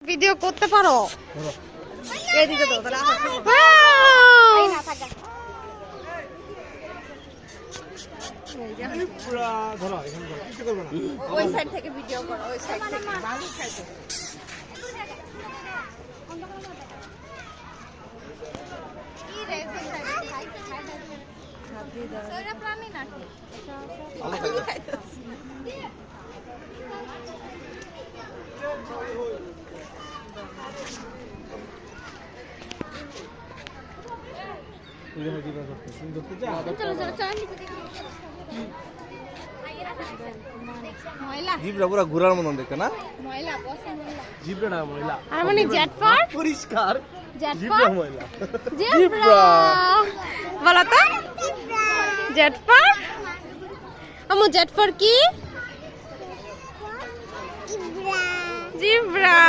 video করতে পারো এদিকে তো তাহলে এই না থাকা পুরা ধরো এখানে কিছু করবে না ওই সাইড থেকে ভিডিও করো ওই সাইড থেকে বাম সাইডে কি রে সেটা প্রাণী নাকি আলো খাইতেছে জিব্রা পুরা ঘোরার মতন দেখতে না ময়লা বসে ময়লা জিব্রা না ময়লা আর মানে জেটপার পরিষ্কার জেটপার ময়লা জিব্রা বলো তো জেটপার আমু জেটপার কি জিব্রা